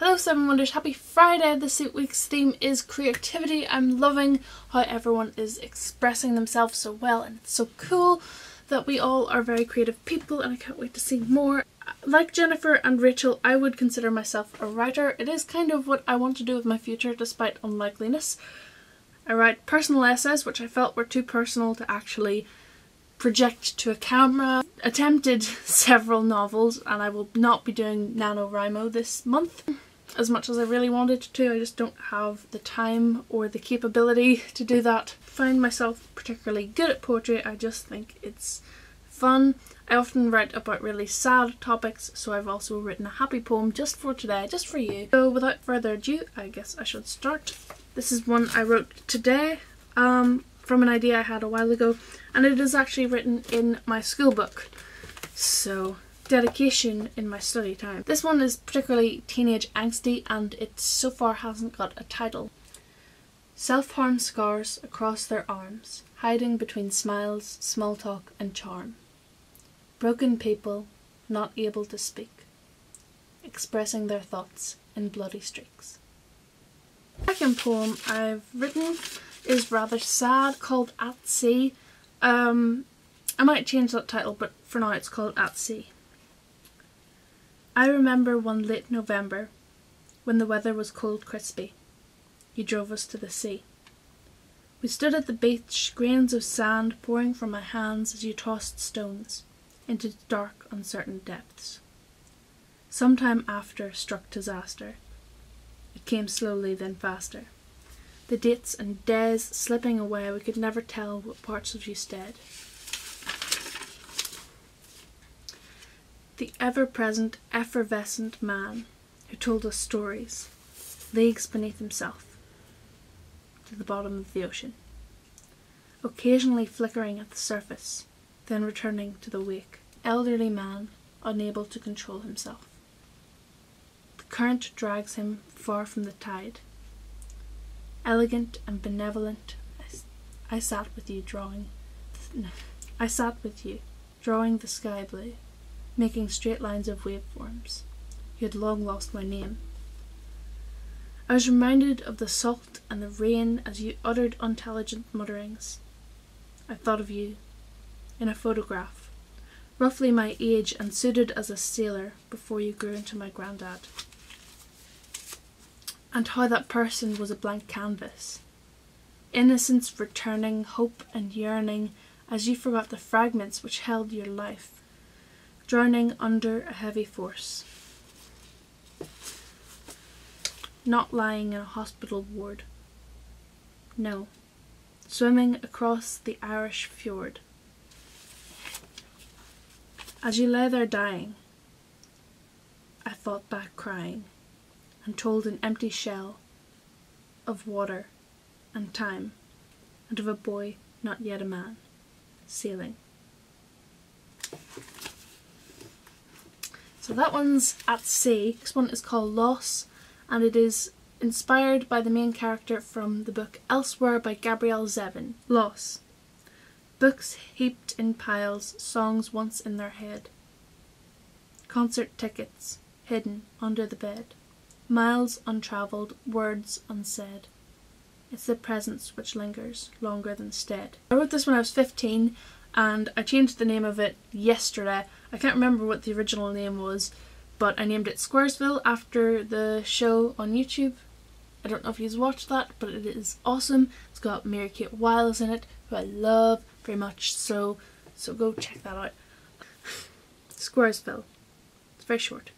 Hello Seven Wonders, happy Friday. This week's theme is creativity. I'm loving how everyone is expressing themselves so well, and it's so cool that we all are very creative people, and I can't wait to see more. Like Jennifer and Rachel, I would consider myself a writer. It is kind of what I want to do with my future, despite unlikeliness. I write personal essays, which I felt were too personal to actually project to a camera. Attempted several novels, and I will not be doing NaNoWriMo this month. As much as I really wanted to, I just don't have the time or the capability to do that. I find myself particularly good at poetry. I just think it's fun. I often write about really sad topics, so I've also written a happy poem just for today, just for you. So without further ado, I guess I should start. This is one I wrote today from an idea I had a while ago, and it is actually written in my school book. So dedication in my study time. This one is particularly teenage angsty, and it so far hasn't got a title. Self-harm scars across their arms, hiding between smiles, small talk and charm. Broken people, not able to speak, expressing their thoughts in bloody streaks. The second poem I've written is rather sad, called At Sea. I might change that title, but for now it's called At Sea. I remember one late November, when the weather was cold crispy. You drove us to the sea. We stood at the beach, grains of sand pouring from my hands as you tossed stones into dark, uncertain depths. Some time after struck disaster. It came slowly, then faster. The dates and days slipping away, we could never tell what parts of you stayed. The ever-present, effervescent man who told us stories, leagues beneath himself, to the bottom of the ocean, occasionally flickering at the surface, then returning to the wake. Elderly man, unable to control himself. The current drags him far from the tide. Elegant and benevolent, I sat with you drawing the sky blue, making straight lines of waveforms. You had long lost my name. I was reminded of the salt and the rain as you uttered unintelligent mutterings. I thought of you in a photograph, roughly my age and suited as a sailor before you grew into my granddad. And how that person was a blank canvas. Innocence returning, hope and yearning, as you forgot the fragments which held your life, drowning under a heavy force. Not lying in a hospital ward. No. Swimming across the Irish fjord. As you lay there dying, I thought back crying, and told an empty shell of water and time, and of a boy, not yet a man, sailing. So that one's At Sea. This one is called Loss, and it is inspired by the main character from the book Elsewhere by Gabrielle Zevin. Loss. Books heaped in piles, songs once in their head. Concert tickets hidden under the bed. Miles untravelled, words unsaid. It's the presence which lingers longer than stayed. I wrote this when I was 15, and I changed the name of it yesterday. I can't remember what the original name was, but I named it Squaresville after the show on YouTube. I don't know if you've watched that, but it is awesome. It's got Mary-Kate Wiles in it, who I love very much, so go check that out. Squaresville. It's very short.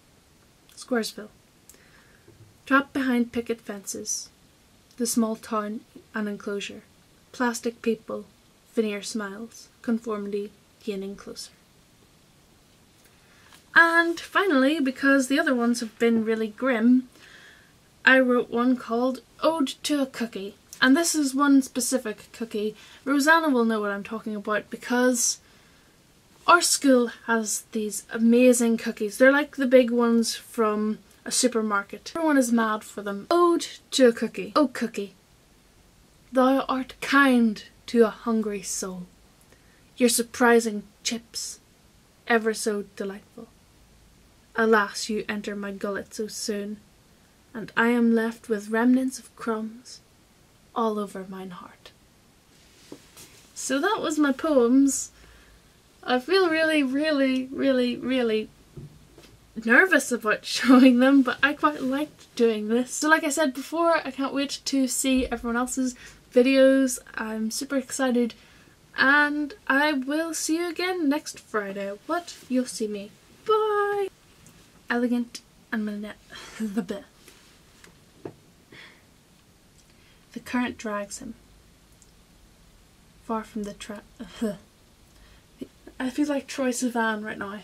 Squaresville. Trapped behind picket fences, the small town and enclosure. Plastic people, veneer smiles, conformity gaining closer. And finally, because the other ones have been really grim, I wrote one called Ode to a Cookie. And this is one specific cookie. Rosanna will know what I'm talking about because our school has these amazing cookies. They're like the big ones from a supermarket. Everyone is mad for them. Ode to a Cookie. Oh cookie, thou art kind to a hungry soul. Your surprising chips, ever so delightful. Alas, you enter my gullet so soon. and I am left with remnants of crumbs all over mine heart. So that was my poems. I feel really nervous about showing them, but I quite liked doing this. So like I said before, I can't wait to see everyone else's videos. I'm super excited, and I will see you again next Friday. What? You'll see me. Bye! Elegant and Manette. The bit. The current drags him far from the I feel like Troye Sivan right now.